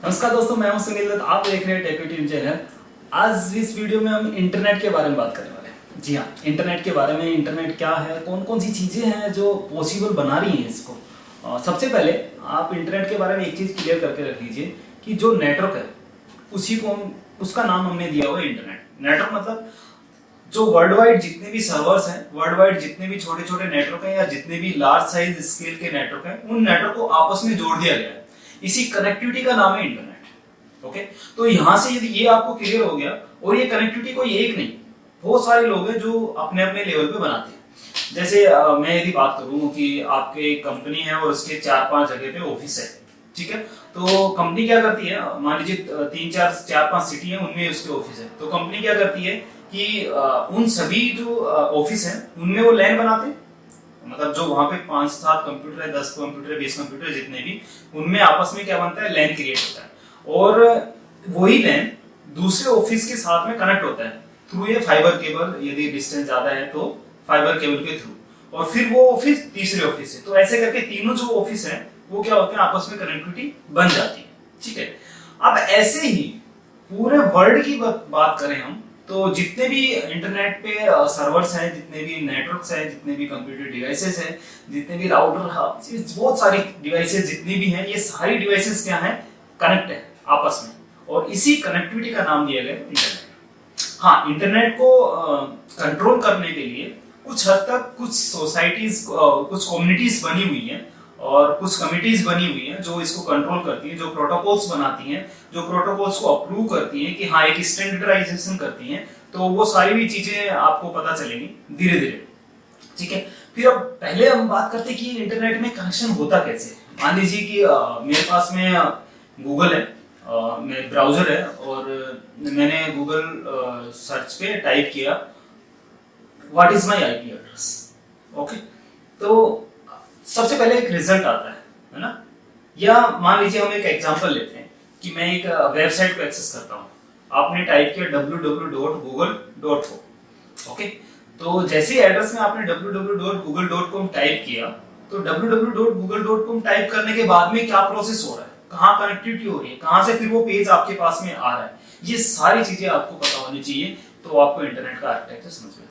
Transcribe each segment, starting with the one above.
नमस्कार दोस्तों, मैं हूं सुनील दत्त। आप देख रहे हैं टेक्निकल चैनल। आज इस वीडियो में हम इंटरनेट के बारे में बात करने वाले हैं। जी हाँ, इंटरनेट के बारे में। इंटरनेट क्या है, कौन कौन सी चीज़ें हैं जो पॉसिबल बना रही हैं इसको। सबसे पहले आप इंटरनेट के बारे में एक चीज़ क्लियर करके रख लीजिए कि जो नेटवर्क है उसी को उसका नाम हमने दिया हुआ है इंटरनेट। नेटवर्क मतलब जो वर्ल्ड वाइड जितने भी सर्वर्स हैं, वर्ल्ड वाइड जितने भी छोटे छोटे नेटवर्क हैं या जितने भी लार्ज साइज स्केल के नेटवर्क हैं, उन नेटवर्क को आपस में जोड़ दिया गया है। इसी कनेक्टिविटी का नाम है इंटरनेट। ओके, तो यहां से यदि ये आपको क्लियर हो गया, और ये कनेक्टिविटी कोई एक नहीं, बहुत सारे लोग हैं जो अपने अपने लेवल पे बनाते हैं। जैसे मैं यदि बात करूं कि आपके कंपनी है और उसके 4-5 जगह पे ऑफिस है, ठीक है। तो कंपनी क्या करती है, मान लीजिए 3-4-5 सिटी है, उनमें उसके ऑफिस है। तो कंपनी क्या करती है कि उन सभी जो ऑफिस है उनमें वो लैन बनाते हैं। मतलब जो वहां पे 5-7 कंप्यूटर है, 10 कंप्यूटर है, 20 कंप्यूटर है, जितने भी, उनमें आपस में क्या बनता है, लैन क्रिएट होता है। और वही लैन दूसरे ऑफिस के साथ में कनेक्ट होता है थ्रू ये फाइबर केबल, यदि डिस्टेंस ज्यादा है तो फाइबर केबल के थ्रू। और फिर वो ऑफिस तीसरे ऑफिस से, तो ऐसे करके तीनों जो ऑफिस है वो क्या होते हैं, आपस में कनेक्टिविटी बन जाती है। ठीक है। अब ऐसे ही पूरे वर्ल्ड की बात करें हम, तो जितने भी इंटरनेट पे सर्वर्स हैं, जितने भी नेटवर्क्स हैं, जितने भी कंप्यूटर डिवाइसेस हैं, जितने भी राउटर, बहुत सारी डिवाइसेस जितनी भी हैं, ये सारी डिवाइसेस क्या हैं, कनेक्ट है आपस में। और इसी कनेक्टिविटी का नाम दिया गया इंटरनेट। हाँ, इंटरनेट को कंट्रोल करने के लिए कुछ हद तक कुछ सोसाइटीज, कुछ कम्युनिटीज बनी हुई हैं और कुछ कमिटीज बनी हुई हैं जो इसको कंट्रोल करती हैं, जो प्रोटोकॉल्स बनाती हैं, जो प्रोटोकॉल्स को अप्रूव करती हैं कि हाँ एक स्टैंडर्डाइजेशन करती हैं। तो वो सारी भी चीजें आपको पता चलेंगी धीरे धीरे। ठीक है। फिर अब पहले हम बात करते हैं कि इंटरनेट में कनेक्शन होता कैसे। मान लीजिए कि मेरे पास में गूगल है, मेरे ब्राउजर है, और मैंने गूगल सर्च पे टाइप किया what is my IP address. Okay, तो सबसे पहले एक रिजल्ट आता है ना। या मान लीजिए हम एक एग्जांपल लेते हैं कि मैं एक वेबसाइट को एक्सेस करता हूं। आपने टाइप किया www.google.com। ओके, तो जैसे ही एड्रेस में आपने www.google.com टाइप किया, तो www.google.com टाइप करने के बाद में क्या प्रोसेस हो रहा है, कहाँ कनेक्टिविटी हो रही है, कहाँ से फिर वो पेज आपके पास में आ रहा है, ये सारी चीजें आपको पता होनी चाहिए। तो आपको इंटरनेट का आर्किटेक्चर समझ में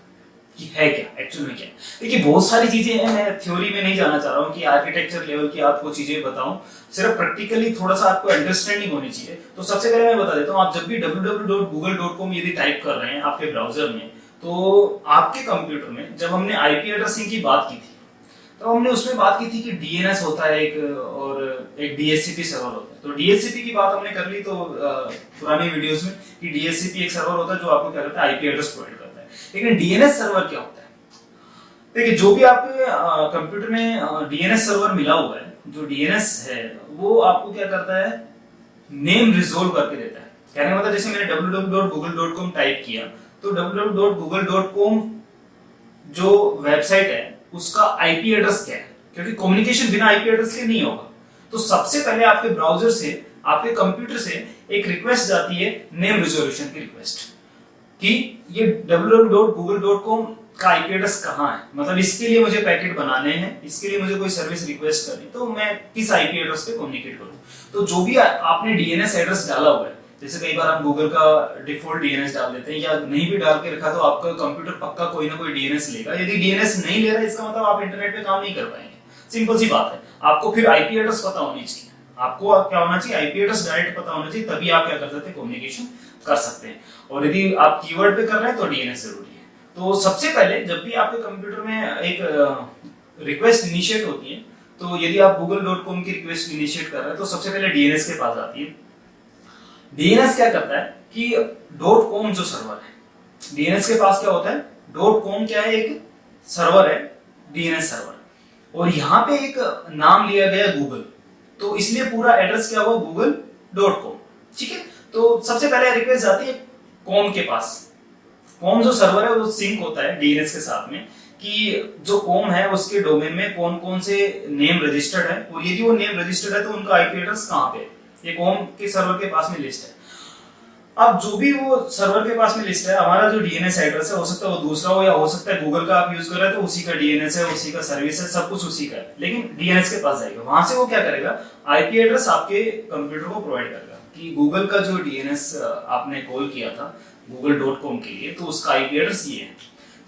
कि है क्या, एक्चुअल में क्या है। देखिए बहुत सारी चीजें हैं, मैं थ्योरी में नहीं जाना चाह रहा हूँ कि आर्किटेक्चर लेवल की आपको चीजें बताऊं, सिर्फ प्रैक्टिकली थोड़ा सा आपको अंडरस्टैंडिंग होनी चाहिए। तो सबसे पहले मैं बता देता हूँ, आप जब भी www.google.com यदि टाइप कर रहे हैं आपके ब्राउजर में, तो आपके कंप्यूटर में जब हमने आईपी एड्रेसिंग की बात की थी, तो हमने उसमें बात की थी कि डीएनएस होता है एक, और एक डीएचसीपी सर्वर होता है। तो डीएचसीपी की बात हमने कर ली तो पुरानी वीडियोस में, कि डीएचसीपी एक सर्वर होता है जो आपको क्या करता है, आईपी एड्रेस प्रोवाइड करता है। लेकिन डीएनएस सर्वर क्या होता है, देखिए जो भी आपके कंप्यूटर में डीएनएस सर्वर मिला हुआ है, जो डीएनएस है वो आपको क्या करता है, नेम रिजोल्व करके देता है। कहने का मतलब जैसे मैंने www.google.com टाइप किया, तो www.google.com जो वेबसाइट है उसका आईपी एड्रेस क्या है, क्योंकि कम्युनिकेशन बिना आईपी एड्रेस के नहीं होगा। तो सबसे पहले आपके ब्राउजर से, आपके कंप्यूटर से एक रिक्वेस्ट जाती है, नेम रिजोल्यूशन की रिक्वेस्ट, कि ये www.google.com का आईपी एड्रेस कहाँ है, मतलब इसके लिए मुझे पैकेट बनाने हैं, इसके लिए मुझे कोई सर्विस रिक्वेस्ट करनी, तो मैं किस आईपी एड्रेस पे कम्युनिकेट करूं। तो जो भी आपने डीएनएस एड्रेस डाला हुआ है, जैसे कई बार हम गूगल का डिफॉल्ट डीएनएस डाल देते हैं, या नहीं भी डाल के रखा तो आपका कंप्यूटर पक्का कोई ना कोई डीएनएस लेगा। यदि डीएनएस नहीं ले रहा है, इसका मतलब आप इंटरनेट पे काम नहीं कर पाएंगे। सिंपल सी बात है। आपको फिर आईपी एड्रेस पता होनी चाहिए, आपको क्या होना चाहिए, आईपी एड्रेस डायरेक्ट पता होना चाहिए, तभी आप क्या कर सकते हैं, कम्युनिकेशन कर सकते हैं। और यदि आप कीवर्ड पे कर रहे हैं तो डीएनएस जरूरी है। तो सबसे पहले जब भी आपके कंप्यूटर में एक रिक्वेस्ट इनिशिएट होती है, तो यदि आप google.com की रिक्वेस्ट इनिशिएट कर रहे हैं, तो सबसे पहले डीएनएस के पास आती है। डीएनएस क्या करता है कि .com जो सर्वर है, डीएनएस के पास क्या होता है, .com क्या है, एक सर्वर है, डीएनएस सर्वर, और यहाँ पे एक नाम लिया गया गूगल, तो इसलिए पूरा एड्रेस क्या हुआ, google.com। ठीक है। तो सबसे पहले रिक्वेस्ट जाती है कॉम के पास। कॉम जो सर्वर है वो सिंक होता है डीएनएस के साथ में, कि जो कॉम है उसके डोमेन में कौन कौन से नेम रजिस्टर्ड है, और यदि वो नेम रजिस्टर्ड है तो उनका आईपी एड्रेस कहाँ पे है, ये कॉम के सर्वर के पास में लिस्ट है। अब जो भी वो सर्वर के पास में लिस्ट है, हमारा जो डीएनएस एड्रेस है, हो सकता है वो दूसरा हो, या हो सकता है गूगल का आप यूज कर रहे हैं तो उसी का डीएनएस है, उसी का सर्विस है, सब कुछ उसी का है, लेकिन डीएनएस के पास जाएगा, वहां से वो क्या करेगा, आईपी एड्रेस आपके कंप्यूटर को प्रोवाइड करेगा। कि गूगल का जो डीएनएस आपने कॉल किया था google.com के लिए, तो उसका आईपी एड्रेस ये है।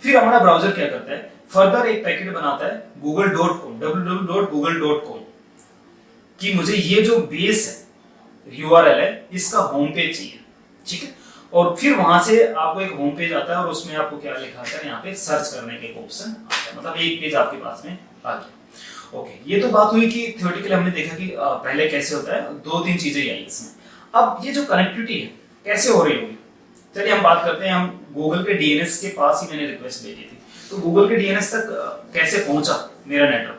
फिर हमारा ब्राउजर क्या करता है, फर्दर एक पैकेट बनाता है google.com www.google.com कि मुझे ये जो बेस है, यूआरएल है, इसका होम पेज चाहिए, ठीक है। और फिर वहां से आपको एक होम पेज आता है और उसमें आपको क्या लिखा आता है, यहाँ पे सर्च करने के ऑप्शन आता है, मतलब एक पेज आपके पास में आ गया। ओके, ये तो बात हुई कि थ्योरेटिकली हमने देखा कि पहले कैसे होता है, 2-3 चीजें आई इसमें। अब ये जो कनेक्टिविटी है कैसे हो रही होगी, चलिए हम बात करते हैं। हम गूगल के डीएनएस के पास ही मैंने रिक्वेस्ट भेजी थी, तो गूगल के डीएनएस तक कैसे पहुंचा मेरा नेटवर्क।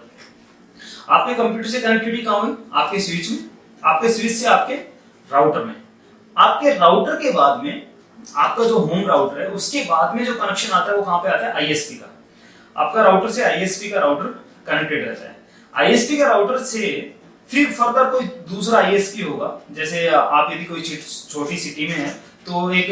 आपके कंप्यूटर से कनेक्टिविटी कहां हुई, आपके स्विच में, आपके स्विच से आपके राउटर में, आपके राउटर के बाद में आपका जो होम राउटर है उसके बाद में जो कनेक्शन आता है वो कहां पे आता है, आईएसपी का। आपका राउटर से आईएसपी का राउटर कनेक्टेड रहता है, आईएसपी का राउटर से फिर फर्दर कोई दूसरा आईएसपी होगा। जैसे आप यदि कोई छोटी सिटी में है तो एक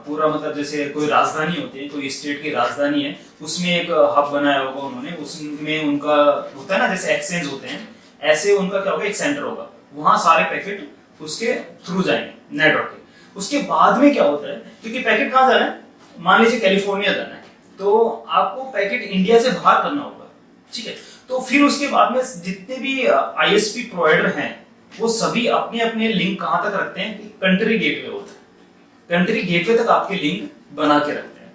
पूरा मतलब जैसे कोई राजधानी होती है, कोई स्टेट की राजधानी है, उसमें एक हब बनाया होगा उन्होंने, उसमें उनका होता है ना जैसे एक्सचेंज होते हैं, ऐसे उनका क्या होगा, एक सेंटर होगा, वहां सारे पैकेट उसके थ्रू जाएंगे नेटवर्क के। उसके बाद में क्या होता है, क्योंकि पैकेट कहां जाना है, मान लीजिए कैलिफोर्निया जाना है, तो आपको पैकेट इंडिया से बाहर करना होगा, ठीक है। तो फिर उसके बाद में जितने भी आईएसपी प्रोवाइडर हैं वो सभी अपने अपने लिंक कहां तक रखते हैं कि कंट्री गेटवे होता है, कंट्री गेटवे तक आपके लिंक बना के रखते हैं।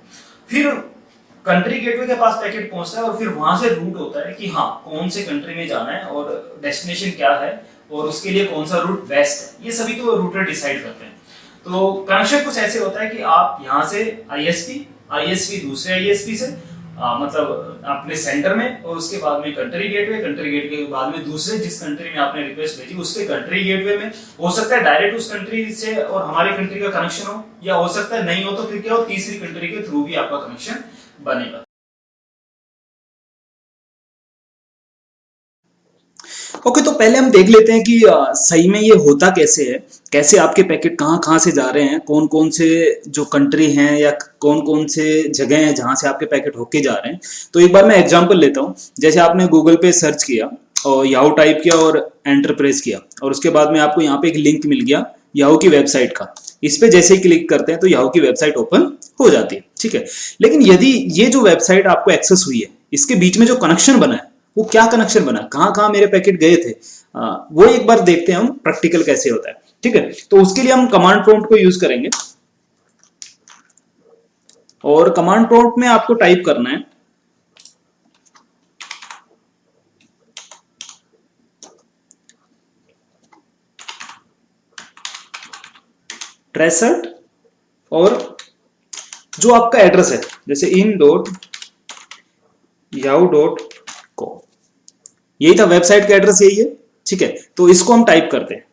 फिर कंट्री गेटवे के पास पैकेट पहुंचता है और फिर वहां से रूट होता है कि हाँ कौन से कंट्री में जाना है और डेस्टिनेशन क्या है और उसके लिए कौन सा रूट बेस्ट है, ये सभी तो रूटर डिसाइड करते हैं। तो कनेक्शन कुछ ऐसे होता है कि आप यहाँ से आईएसपी दूसरे आईएसपी से मतलब अपने सेंटर में, और उसके बाद में कंट्री गेटवे के बाद में दूसरे जिस कंट्री में आपने रिक्वेस्ट भेजी उसके कंट्री गेटवे में, हो सकता है डायरेक्ट उस कंट्री से और हमारी कंट्री का कनेक्शन हो, या हो सकता है नहीं हो तो फिर क्या हो, तीसरी कंट्री के थ्रू भी आपका कनेक्शन बनेगा। ओके, तो पहले हम देख लेते हैं कि सही में ये होता कैसे है, कैसे आपके पैकेट कहाँ कहाँ से जा रहे हैं, कौन कौन से जो कंट्री हैं या कौन कौन से जगह हैं जहाँ से आपके पैकेट होके जा रहे हैं। तो एक बार मैं एग्जांपल लेता हूँ। जैसे आपने गूगल पे सर्च किया और याहू टाइप किया और एंटर प्रेस किया, और उसके बाद में आपको यहाँ पे एक लिंक मिल गया याहू की वेबसाइट का। इस पे जैसे ही क्लिक करते हैं तो याहू की वेबसाइट ओपन हो जाती है, ठीक है। लेकिन यदि ये जो वेबसाइट आपको एक्सेस हुई है, इसके बीच में जो कनेक्शन बना है वो क्या कनेक्शन बना, कहाँ कहाँ मेरे पैकेट गए थे, वो एक बार देखते हैं हम प्रैक्टिकल कैसे होता है, ठीक है। तो उसके लिए हम कमांड प्रॉम्प्ट को यूज करेंगे, और कमांड प्रॉम्प्ट में आपको टाइप करना है ट्रेसर्ट, और जो आपका एड्रेस है जैसे in.yahoo.com, यही था वेबसाइट का एड्रेस, यही है, ठीक है। तो इसको हम टाइप करते हैं,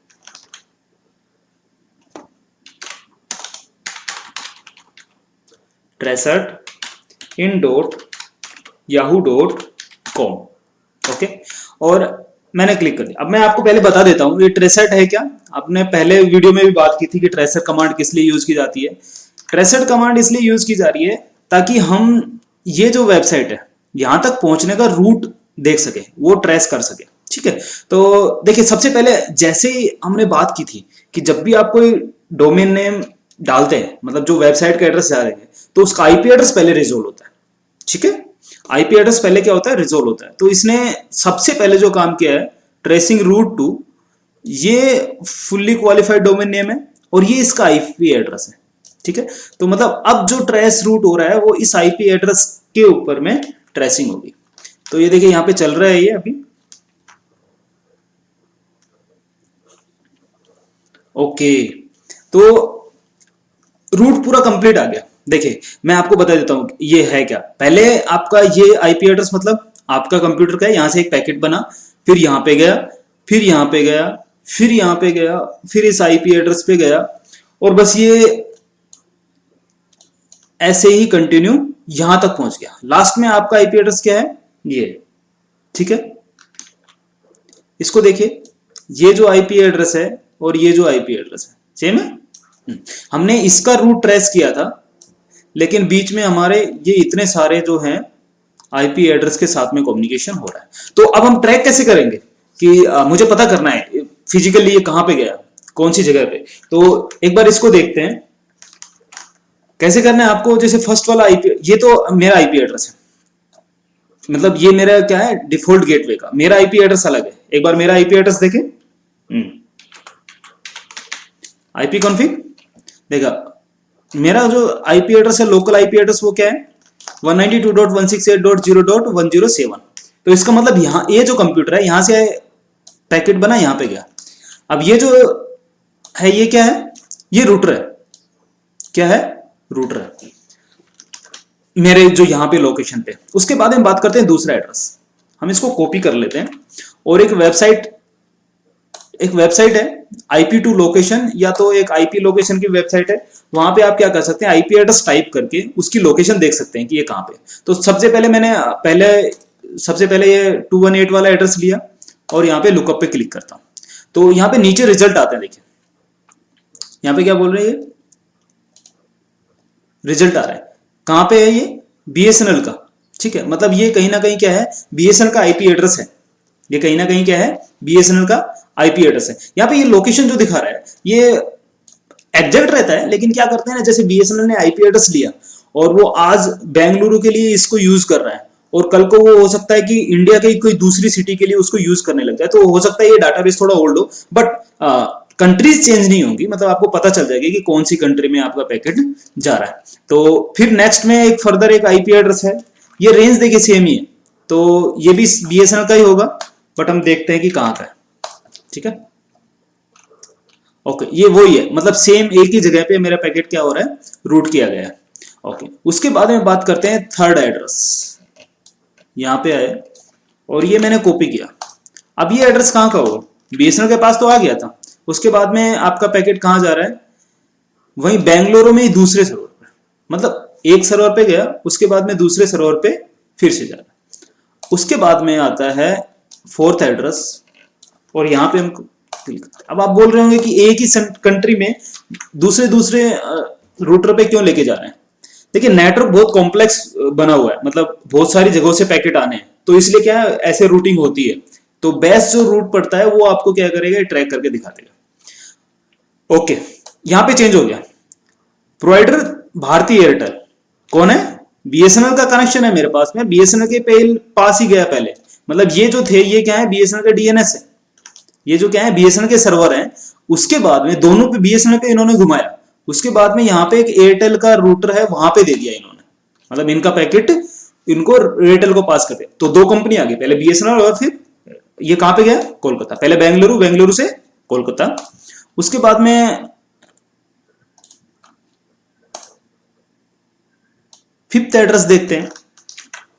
ट्रेसर्ट in.yahoo.com, ओके। और मैंने क्लिक कर दिया। अब मैं आपको पहले बता देता हूं ये ट्रेसर्ट है क्या। आपने पहले वीडियो में भी बात की थी कि ट्रेसर कमांड किस लिए यूज की जाती है। ट्रेसर कमांड इसलिए यूज की जा रही है ताकि हम ये जो वेबसाइट है यहां तक पहुंचने का रूट देख सके, वो ट्रेस कर सके, ठीक है। तो देखिए, सबसे पहले जैसे ही हमने बात की थी कि जब भी आप कोई डोमेन नेम डालते हैं, मतलब जो वेबसाइट का एड्रेस जा रहे हैं, तो उसका आईपी एड्रेस पहले रिजोल्व होता है, ठीक है। आईपी एड्रेस पहले क्या होता है, रिजोल्व होता है। तो इसने सबसे पहले जो काम किया है, ट्रेसिंग रूट टू, ये फुल्ली क्वालिफाइड डोमेन नेम है और ये इसका आईपी एड्रेस है, ठीक है। तो मतलब अब जो ट्रेस रूट हो रहा है वो इस आईपी एड्रेस के ऊपर में ट्रेसिंग होगी। तो ये देखिए यहाँ पे चल रहा है ये अभी, ओके। तो रूट पूरा कंप्लीट आ गया। देखिए मैं आपको बता देता हूं ये है क्या। पहले आपका ये आईपी एड्रेस मतलब आपका कंप्यूटर का है, यहां से एक पैकेट बना, फिर यहां पे गया, फिर यहां पे गया, फिर यहां पे गया, फिर इस आईपी एड्रेस पे गया, और बस ये ऐसे ही कंटिन्यू यहां तक पहुंच गया। लास्ट में आपका आईपी एड्रेस क्या है, ये, ठीक है। इसको देखिए, ये जो आईपी एड्रेस है और ये जो आईपी एड्रेस है सेम है। हमने इसका रूट ट्रेस किया था, लेकिन बीच में हमारे ये इतने सारे जो हैं आईपी एड्रेस के साथ में कम्युनिकेशन हो रहा है। तो अब हम ट्रैक कैसे करेंगे कि मुझे पता करना है फिजिकली ये कहां पे गया। कौन सी जगह पे। तो एक बार इसको देखते हैं कैसे करना है आपको। जैसे फर्स्ट वाला आईपी, ये तो मेरा आईपी एड्रेस है, मतलब ये मेरा क्या है डिफॉल्ट गेटवे का, मेरा आईपी एड्रेस अलग है। एक बार मेरा आईपी एड्रेस देखें, आईपी कॉन्फ़िग देखा, मेरा जो आईपी एड्रेस है लोकल आईपी एड्रेस वो क्या है 192.168.0.107। तो इसका मतलब यहां ये जो कंप्यूटर है यहां से पैकेट बना यहां पे गया। अब ये जो है ये क्या है, ये रूटर है, क्या है रूटर है मेरे जो यहां पे लोकेशन पे। उसके बाद हम बात करते हैं दूसरा एड्रेस, हम इसको कॉपी कर लेते हैं और एक वेबसाइट है IP2 लोकेशन, या तो एक IP लोकेशन की वेबसाइट है, वहां पे आप क्या कर सकते हैं आईपी एड्रेस टाइप करके उसकी लोकेशन देख सकते हैं कि ये कहां पे। तो सबसे पहले ये 218 वाला एड्रेस लिया और यहाँ पे लुकअप पे क्लिक करता हूं, तो यहाँ पे नीचे रिजल्ट आते हैं। देखिए यहाँ पे क्या बोल रहे हैं, ये रिजल्ट आ रहा है कहां पे है, ये BSNL का, ठीक है। मतलब ये कहीं ना कहीं क्या है BSNL का आईपी एड्रेस है, ये कहीं ना कहीं क्या है BSNL का आईपी एड्रेस है। यहाँ पे ये लोकेशन जो दिखा रहा है ये एग्जैक्ट रहता है, लेकिन क्या करते हैं ना, जैसे BSNL ने आईपी एड्रेस लिया और वो आज बेंगलुरु के लिए इसको यूज कर रहा है और कल को वो हो सकता है कि इंडिया की कोई दूसरी सिटी के लिए उसको यूज करने लग जाए, तो हो सकता है ये डाटाबेस थोड़ा ओल्ड हो, बट कंट्रीज चेंज नहीं होंगी, मतलब आपको पता चल जाएगा कि कौन सी कंट्री में आपका पैकेट जा रहा है। तो फिर नेक्स्ट में एक फर्दर एक आईपी एड्रेस है, ये रेंज देखिए सेम ही है, तो ये भी BSNL का ही होगा, बट हम देखते हैं कि कहां का है, ठीक है। ओके ये वही है, मतलब सेम एक ही जगह पे मेरा पैकेट क्या हो रहा है रूट किया गया है। ओके उसके बाद में बात करते हैं थर्ड एड्रेस, यहां पे आए और ये मैंने कॉपी किया। अब ये एड्रेस कहां का होगा, BSNL के पास तो आ गया था, उसके बाद में आपका पैकेट कहां जा रहा है, वहीं बेंगलुरु में ही दूसरे सर्वर पे, मतलब एक सर्वर पे गया उसके बाद में दूसरे सर्वर पे फिर से जा रहा है। उसके बाद में आता है फोर्थ एड्रेस और यहां पे हम क्लिक। अब आप बोल रहे होंगे कि एक ही कंट्री में दूसरे रूटर पे क्यों लेके जा रहे हैं। देखिए नेटवर्क बहुत कॉम्प्लेक्स बना हुआ है, मतलब बहुत सारी जगहों से पैकेट आने हैं, तो इसलिए क्या है ऐसे रूटिंग होती है। तो बेस्ट जो रूट पड़ता है वो आपको क्या करेगा ट्रैक करके दिखा देगा। ओके यहां पे चेंज हो गया, प्रोवाइडर भारती एयरटेल कौन है, BSNL का कनेक्शन है मेरे पास में, BSNL के पास ही गया पहले, मतलब ये जो थे ये क्या है BSNL का DNS है, ये जो क्या है BSNL के सर्वर हैं। उसके बाद में दोनों पे BSNL पे इन्होंने घुमाया, उसके बाद में यहाँ पे एक एयरटेल का रूटर है वहां पे दे दिया इन्होंने, मतलब इनका पैकेट इनको एयरटेल को पास कर दिया। तो दो कंपनी आ गई, पहले BSNL और फिर ये कहां पे गया कोलकाता, पहले बेंगलुरु से कोलकाता। उसके बाद में फिफ्थ एड्रेस देखते हैं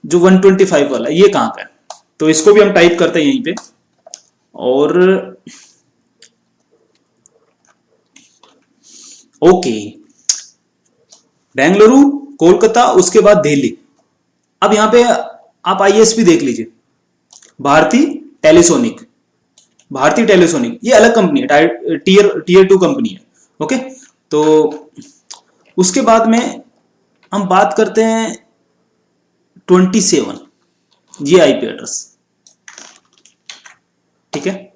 जो 125 वाला, ये कहां का है, तो इसको भी हम टाइप करते हैं यहीं पे और ओके बेंगलुरु कोलकाता उसके बाद दिल्ली। अब यहां पे आप ISP देख लीजिए, भारती टेलीसोनिक, ये अलग कंपनी है, टीयर 2 कंपनी है। ओके तो उसके बाद में हम बात करते हैं 27, ये आईपी एड्रेस, ठीक है।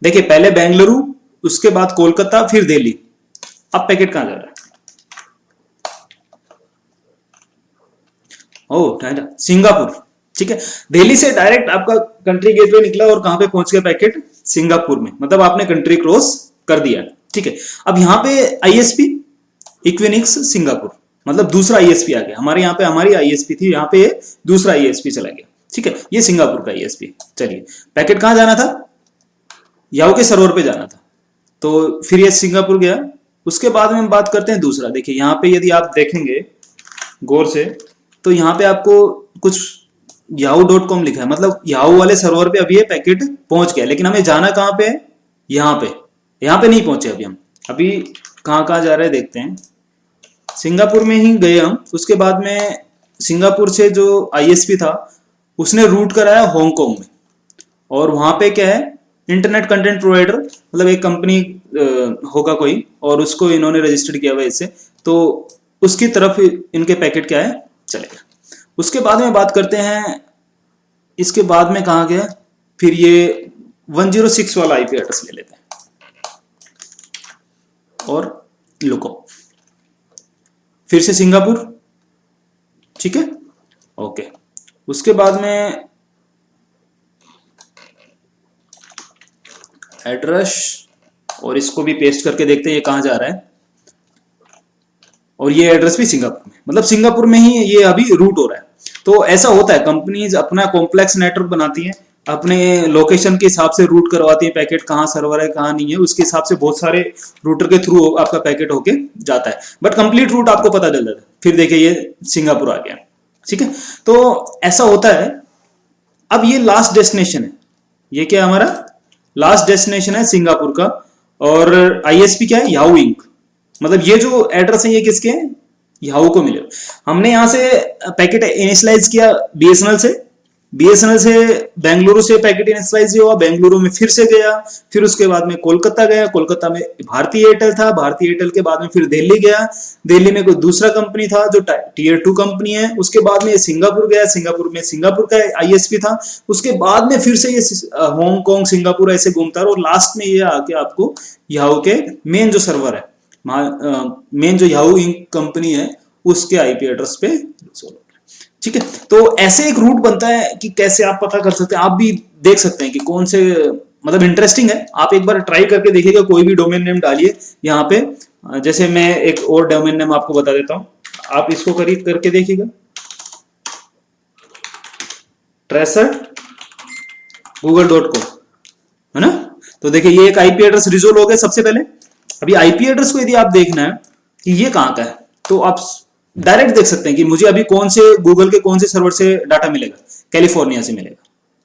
देखिए पहले बेंगलुरु उसके बाद कोलकाता फिर दिल्ली। अब पैकेट कहां जा रहा है, ओह सिंगापुर, ठीक है। दिल्ली से डायरेक्ट आपका कंट्री गेटवे निकला और कहां पे पहुंच गया पैकेट सिंगापुर में, मतलब आपने कंट्री क्रॉस कर दिया, ठीक है। अब यहां पे ISP इक्विनिक्स सिंगापुर, मतलब दूसरा ISP आ गया, हमारे यहाँ पे हमारी ISP थी, यहाँ पे दूसरा ISP चला गया, ठीक है। ये सिंगापुर का ISP। चलिए पैकेट कहां जाना था, याहू के सर्वर पे जाना था, तो फिर ये सिंगापुर गया। उसके बाद में हम बात करते हैं दूसरा, देखिए यहाँ पे यदि आप देखेंगे गौर से तो यहाँ पे आपको कुछ yahoo.com लिखा है, मतलब याहू वाले सर्वर पे अभी ये पैकेट पहुंच गया, लेकिन हमें जाना कहां पे है, यहाँ पे नहीं पहुंचे अभी हम। अभी कहां जा रहे हैं देखते हैं, सिंगापुर में ही गए हम। उसके बाद में सिंगापुर से जो ISP था उसने रूट कराया हांगकांग में, और वहां पे क्या है इंटरनेट कंटेंट प्रोवाइडर, मतलब एक कंपनी होगा कोई, और उसको इन्होंने रजिस्टर्ड किया हुआ इससे, तो उसकी तरफ इनके पैकेट क्या है चलेगा। उसके बाद में बात करते हैं, इसके बाद में कहा गया, फिर ये 106 वाला IP एड्रेस ले लेते हैं। और लुकअप, फिर से सिंगापुर, ठीक है, ओके। उसके बाद में एड्रेस, और इसको भी पेस्ट करके देखते हैं ये कहां जा रहा है, और ये एड्रेस भी सिंगापुर में, मतलब सिंगापुर में ही ये अभी रूट हो रहा है। तो ऐसा होता है, कंपनीज अपना कॉम्प्लेक्स नेटवर्क बनाती हैं, अपने लोकेशन के हिसाब से रूट करवाती है पैकेट, कहाँ सर्वर है कहाँ नहीं है, उसके हिसाब से बहुत सारे रूटर के थ्रू आपका पैकेट होके जाता है, बट कंप्लीट रूट आपको पता चल जाता है। फिर देखिए ये सिंगापुर आ गया, ठीक है। तो ऐसा होता है। अब ये लास्ट डेस्टिनेशन है, ये क्या है हमारा लास्ट डेस्टिनेशन है सिंगापुर का, और आईएसपी क्या है, याहू इंक, मतलब ये जो एड्रेस है ये किसके हैं, याहू को मिले। हमने यहां से पैकेट इनिशियलाइज किया बीएसएनएल से, बीएसएनएल से बेंगलुरु से पैकेट इनिशियलाइज हुआ, बेंगलुरु में फिर से गया, फिर उसके बाद में कोलकाता गया, कोलकाता में भारतीय एयरटेल था, भारतीय एयरटेल के बाद में फिर दिल्ली गया, दिल्ली में कोई दूसरा कंपनी था जो टीयर 2 कंपनी है, उसके बाद में सिंगापुर गया, सिंगापुर में सिंगापुर का आईएसपी था, उसके बाद में फिर से ये हांगकांग सिंगापुर ऐसे घूमता है, और लास्ट में ये आके आपको याहू के मेन जो सर्वर है, मेन जो याहू इंक कंपनी है उसके आईपी एड्रेस पे, ठीक है। तो ऐसे एक रूट बनता है कि कैसे आप पता कर सकते हैं, आप भी देख सकते हैं कि कौन से, मतलब इंटरेस्टिंग है, आप एक बार ट्राई करके देखिएगा, कोई भी डोमेन नेम डालिए यहाँ पे। जैसे मैं एक और डोमेन नेम आपको बता देता हूं, आप इसको करीब करके देखिएगा, tracer.google.com है ना। तो देखिए ये एक आईपी एड्रेस रिजोल्व हो गया सबसे पहले। अभी आईपी एड्रेस को यदि आप देखना है कि ये कहां का है, तो आप डायरेक्ट देख सकते हैं कि मुझे अभी कौन से गूगल के कौन से सर्वर से डाटा मिलेगा, कैलिफोर्निया से मिलेगा,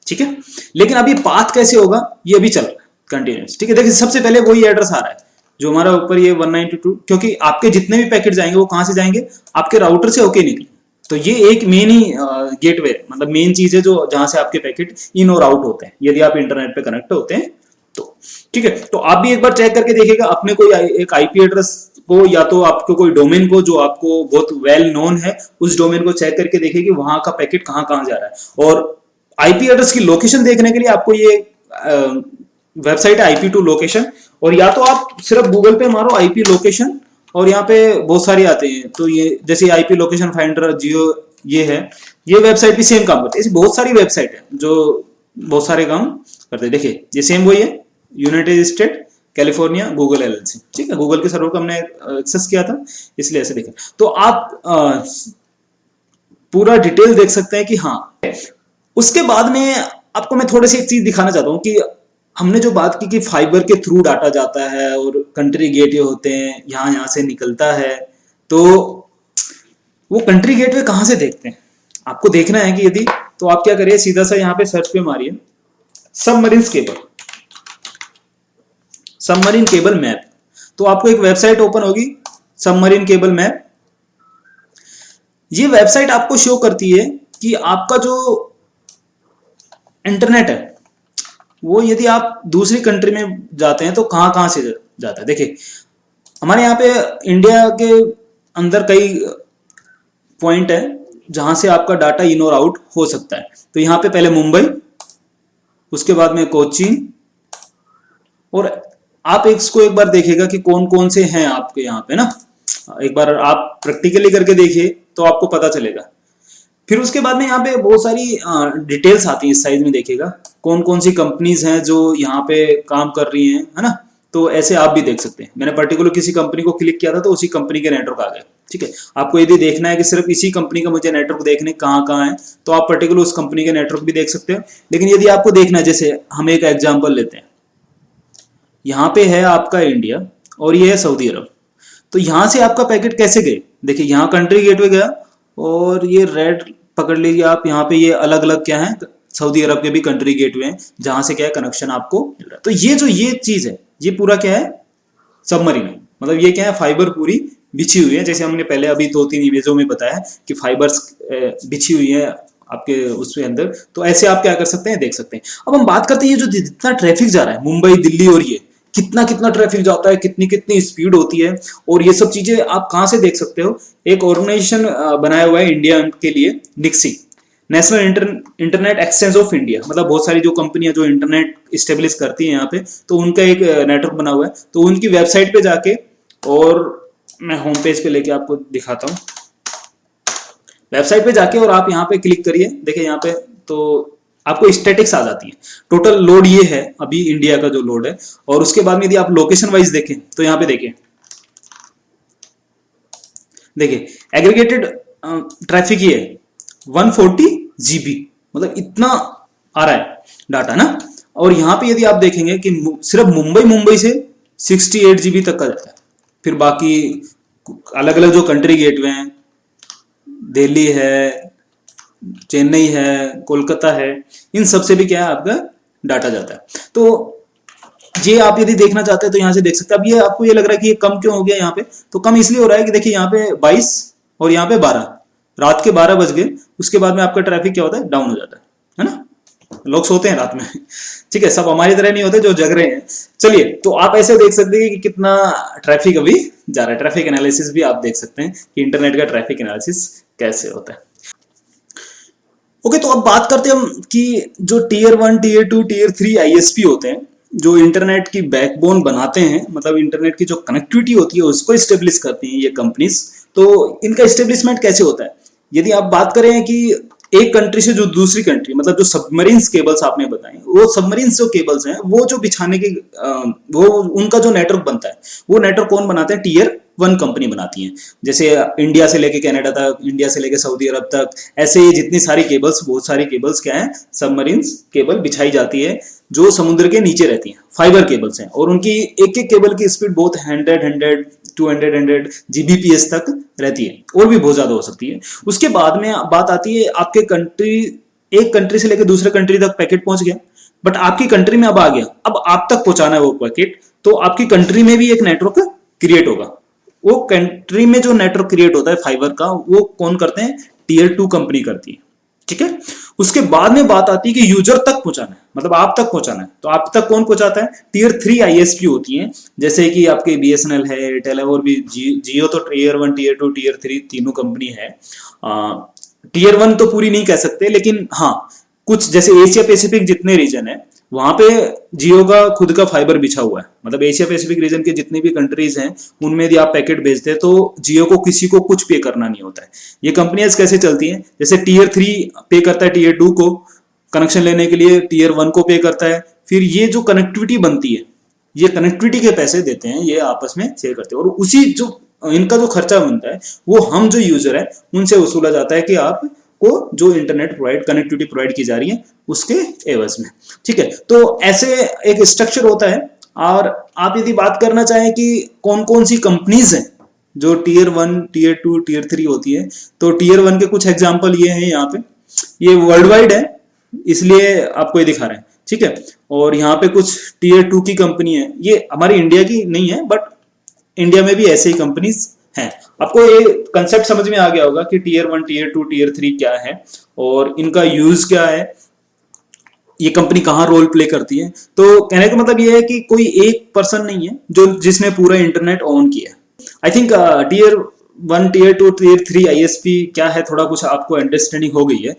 ठीक है। लेकिन अभी पाथ कैसे होगा ये अभी चल रहा है कंटिन्यूस, ठीक है। देखिए सबसे पहले वही एड्रेस आ रहा है जो हमारा ऊपर ये 192, क्योंकि आपके जितने भी पैकेट जाएंगे वो कहां से जाएंगे, आपके राउटर से होके निकले। तो ये एक मेन ही गेटवे, मतलब मेन चीज है जो जहां से आपके पैकेट इन और आउट होते हैं यदि आप इंटरनेट पे कनेक्ट होते हैं तो, ठीक है। तो आप भी एक बार चेक करके देखिएगा अपने कोई एक आईपी एड्रेस को, या तो आपको कोई डोमेन को जो आपको बहुत वेल नोन है उस डोमेन को चेक करके देखिए कि वहां का पैकेट कहां कहां जा रहा है। और आईपी एड्रेस की लोकेशन देखने के लिए आपको ये वेबसाइट है IP2 लोकेशन, और या तो आप सिर्फ गूगल पे मारो आईपी लोकेशन, और यहाँ पे बहुत सारे आते हैं, तो ये जैसे आईपी लोकेशन फाइंडर, जियो, ये है, ये वेबसाइट भी सेम काम करती है। ऐसी बहुत सारी वेबसाइट है जो बहुत सारे काम करते हैं। देखिए ये सेम वही है, United state California Google LLC, ठीक है। गूगल के सर्वर को हमने एक्सेस किया था इसलिए ऐसे देखा। तो आप पूरा डिटेल देख सकते हैं कि हाँ। उसके बाद में आपको मैं थोड़ी सी एक चीज दिखाना चाहता हूं कि हमने जो बात की कि फाइबर के थ्रू डाटा जाता है और कंट्री गेटवे होते हैं, यहां से निकलता है, तो वो कंट्री गेटवे कहां से देखते हैं आपको देखना है कि यदि, तो आप क्या करिए, सीधा सा यहाँ पे सर्च पे मारिए submarine cable, submarine cable map. तो आपको एक वेबसाइट ओपन होगी, सबमरीन केबल मैप। ये वेबसाइट आपको शो करती है कि आपका जो इंटरनेट है वो यदि आप दूसरी कंट्री में जाते हैं तो कहां कहां से जाता है। देखिए हमारे यहाँ पे इंडिया के अंदर कई पॉइंट है जहां से आपका डाटा इन और आउट हो सकता है। तो यहाँ पे पहले मुंबई, उसके बाद में कोचीन, और आप इसको एक बार देखिएगा कि कौन कौन से हैं आपके यहाँ पे ना, एक बार आप प्रैक्टिकली करके देखिए तो आपको पता चलेगा। फिर उसके बाद में यहाँ पे बहुत सारी डिटेल्स आती हैं, इस साइज में देखिएगा कौन कौन सी कंपनीज हैं जो यहाँ पे काम कर रही हैं, है ना। तो ऐसे आप भी देख सकते हैं। मैंने पर्टिकुलर किसी कंपनी को क्लिक किया था तो उसी कंपनी के नेटवर्क आ गए, ठीक है। आपको यदि देखना है कि सिर्फ इसी कंपनी का मुझे नेटवर्क देखने कहाँ कहाँ है, तो आप पर्टिकुलर उस कंपनी के नेटवर्क भी देख सकते हो। लेकिन यदि आपको देखना है, जैसे हम एक एग्जाम्पल लेते हैं, यहाँ पे है आपका इंडिया और ये है सऊदी अरब, तो यहाँ से आपका पैकेट कैसे गए, देखिए यहाँ कंट्री गेटवे गया और ये रेड पकड़ लीजिए आप, यहाँ पे ये अलग अलग क्या है, सऊदी अरब के भी कंट्री गेटवे हैं जहां से क्या है कनेक्शन आपको मिल रहा है। तो ये जो ये चीज है ये पूरा क्या है सबमरीन है, मतलब ये क्या है फाइबर पूरी बिछी हुई है, जैसे हमने पहले अभी 2-3 इमेजों में बताया कि फाइबर्स बिछी हुई है आपके उसके अंदर। तो ऐसे आप क्या कर सकते हैं, देख सकते हैं। अब हम बात करते हैं ये जो जितना ट्रैफिक जा रहा है मुंबई दिल्ली, और ये कितना कितना ट्रैफिक जाता है, कितनी कितनी स्पीड होती है, और ये सब चीजें आप कहां से देख सकते हो। एक ऑर्गेनाइजेशन बनाया हुआ है इंडिया के लिए, NIXI, National Internet Exchange of India, मतलब बहुत सारी जो कंपनियां जो इंटरनेट स्टेब्लिश करती हैं यहाँ पे, तो उनका एक नेटवर्क बना हुआ है। तो उनकी वेबसाइट पे जाके और मैं होम पेज पे लेके आपको दिखाता हूँ। वेबसाइट पे जाके और आप यहाँ पे क्लिक करिए, देखिए यहाँ पे तो आपको स्टैटिक्स आ जाती है। टोटल लोड ये है अभी इंडिया का जो लोड है, और उसके बाद में यदि आप लोकेशन वाइज देखें तो यहाँ पे देखिए एग्रीगेटेड ट्रैफिक ये है 140 GB, मतलब इतना आ रहा है डाटा ना। और यहाँ पे यदि आप देखेंगे कि सिर्फ मुंबई से 68 GB तक का जाता है। फिर बाकी अलग अलग जो कंट्री गेटवे हैं, दिल्ली है, चेन्नई है, कोलकाता है, इन सब से भी क्या है आपका डाटा जाता है। तो ये आप यदि देखना चाहते हैं तो यहाँ से देख सकते हैं। अब ये आपको ये लग रहा है कि ये कम क्यों हो गया यहाँ पे, तो कम इसलिए हो रहा है कि देखिए यहाँ पे 22 और यहाँ पे 12, रात के 12 बज गए, उसके बाद में आपका ट्रैफिक क्या होता है, डाउन हो जाता है ना। लोग सोते हैं रात में, ठीक है, सब हमारी तरह नहीं होते जो जग रहे हैं। चलिए, तो आप ऐसे देख सकते हैं कि कितना ट्रैफिक अभी जा रहा है। ट्रैफिक एनालिसिस भी आप देख सकते हैं कि इंटरनेट का ट्रैफिक एनालिसिस कैसे होता है। ओके, तो अब बात करते हैं हम कि जो टीयर 1, टीयर 2, टीयर 3 ISP होते हैं, जो इंटरनेट की बैकबोन बनाते हैं, मतलब इंटरनेट की जो कनेक्टिविटी होती है उसको स्टेब्लिश करती हैं ये कंपनीज। तो इनका स्टेब्लिशमेंट कैसे होता है, यदि आप बात करें कि एक कंट्री से जो दूसरी कंट्री, मतलब जो सबमरीन्स केबल्स आपने बताए, वो सबमरीन्स जो केबल्स हैं वो जो बिछाने के वो उनका जो नेटवर्क बनता है, वो नेटवर्क कौन बनाते हैं, टीयर 1 कंपनी बनाती है। जैसे इंडिया से लेके कनाडा तक, इंडिया से लेके सऊदी अरब तक, ऐसे जितनी सारी केबल्स, बहुत सारी केबल्स क्या है, सबमरीन्स केबल बिछाई जाती है जो समुद्र के नीचे रहती हैं, फाइबर केबल्स हैं। और उनकी एक एक केबल की स्पीड बहुत 100, 200 Gbps तक रहती है, और भी बहुत ज्यादा हो सकती है। उसके बाद में बात आती है आपके कंट्री, एक कंट्री से लेकर दूसरे कंट्री तक पैकेट पहुंच गया, बट आपकी कंट्री में अब आ गया, अब आप तक पहुंचाना है वो पैकेट, तो आपकी कंट्री में भी एक नेटवर्क क्रिएट होगा। वो कंट्री में जो नेटवर्क क्रिएट होता है फाइबर का, वो कौन करते हैं, टीयर 2 कंपनी करती है, ठीक है। उसके बाद में बात आती है कि यूजर तक पहुंचाना है, मतलब आप तक पहुंचाना है, तो आप तक कौन पहुंचाता है, टीयर 3 ISP होती हैं, जैसे कि आपके BSNL है, एयरटेल है, और भी जियो तो टीयर 1, टीयर 2, टीयर 3 तीनों कंपनी है। टीयर 1 तो पूरी नहीं कह सकते, लेकिन हाँ कुछ जैसे एशिया पैसिफिक जितने रीजन है वहां पे जियो का खुद का फाइबर बिछा हुआ है, मतलब एशिया पैसिफिक रीजन के जितनी भी कंट्रीज हैं उनमें यदि आप पैकेट भेजते हैं तो जियो को किसी को कुछ पे करना नहीं होता है। ये कंपनियां कैसे चलती हैं, जैसे टीयर 3 पे करता है टीयर 2 को कनेक्शन लेने के लिए, टीयर 1 को पे करता है, फिर ये जो कनेक्टिविटी बनती है, ये कनेक्टिविटी के पैसे देते हैं, ये आपस में शेयर करते हैं, और उसी जो इनका जो खर्चा बनता है वो हम जो यूजर है उनसे वसूला जाता है कि आप को जो इंटरनेट कनेक्टिविटी प्रोवाइड की जा रही है उसके एवज में, ठीक है। तो ऐसे एक स्ट्रक्चर होता है। और आप यदि बात करना चाहें कि कौन कौन सी कंपनीज हैं जो टीयर 1, टीयर 2, टीयर 3 होती है, तो टीयर 1 के कुछ एग्जांपल ये हैं, यहाँ पे ये वर्ल्ड वाइड है इसलिए आपको ये दिखा रहे हैं, ठीक है। और यहाँ पे कुछ टीयर 2 की कंपनी है, ये हमारी इंडिया की नहीं है, बट इंडिया में भी ऐसे ही कंपनीज हैं। आपको ये कंसेप्ट समझ में आ गया होगा कि टीयर 1, टीयर 2, टीयर 3 क्या है और इनका यूज क्या है, ये कंपनी कहाँ रोल प्ले करती है। तो कहने का मतलब ये है कि कोई एक पर्सन नहीं है जो जिसने पूरा इंटरनेट ऑन किया। I think tier 1, tier 2, tier 3 ISP क्या है, थोड़ा कुछ आपको अंडरस्टैंडिंग हो गई है।